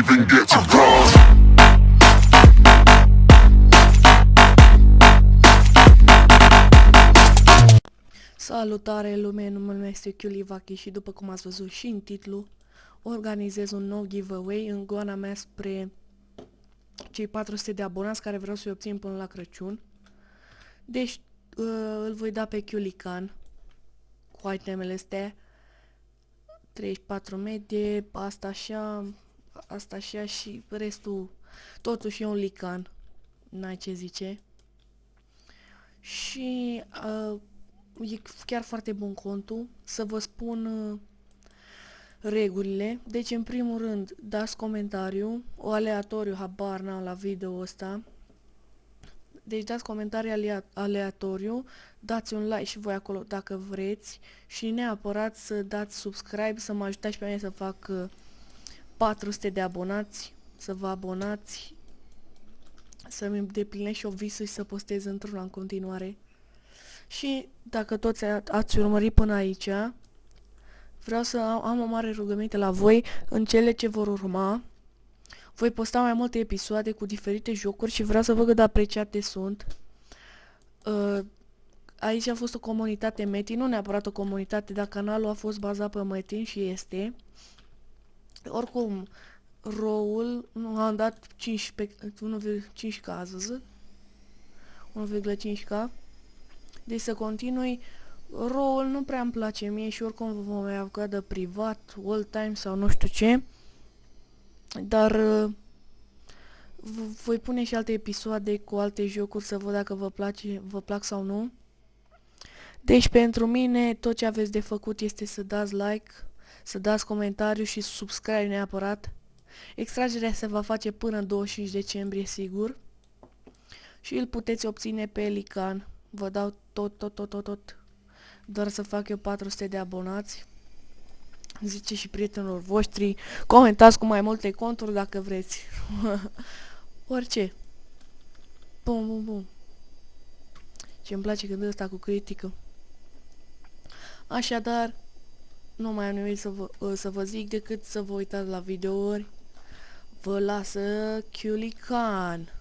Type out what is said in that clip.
even get to cross. Salutare lume, numele meu este Chiulivachi și după cum ați văzut și în titlu, organizez un nou giveaway în goana mea spre cei 400 de abonați care vreau să-i obțin până la Crăciun. Deci îl voi da pe Chiulican cu itemele astea, 34 medie, asta așa și restul totuși e un lican, n-ai ce zice. Și e chiar foarte bun contul. Să vă spun regulile. Deci în primul rând dați comentariu, o aleatoriu, habar n-am la video ăsta. Deci dați comentarii aleatoriu, dați un like și voi acolo dacă vreți și neapărat să dați subscribe, să mă ajutați pe mine să fac 400 de abonați, să vă abonați, să-mi îndeplinesc și o visă și să postez într-una în continuare. Și dacă toți ați urmărit până aici, vreau să am o mare rugăminte la voi în cele ce vor urma. Voi posta mai multe episoade cu diferite jocuri și vreau să văd cât de apreciate sunt. Aici a fost o comunitate Metin, nu neapărat o comunitate, dar canalul a fost bazat pe Metin și este. Oricum, RAW-ul am dat 1,5k azi, 1,5k. Deci să continui. RAW-ul nu prea îmi place mie și oricum vom mai avea de privat, all time sau nu știu ce. Dar voi pune și alte episoade cu alte jocuri să văd dacă vă plac sau nu. Deci pentru mine tot ce aveți de făcut este să dați like, să dați comentariu și subscribe neapărat. Extragerea se va face până 25 decembrie sigur. Și îl puteți obține pe Lican. Vă dau tot. Doar să fac eu 400 de abonați. Zice și prietenilor voștri. Comentați cu mai multe conturi dacă vreți. Orice. Bum. Ce îmi place când ăsta cu critică. Așadar, nu mai am nimic să vă zic decât să vă uitați la videouri. Vă lasă Chiulican.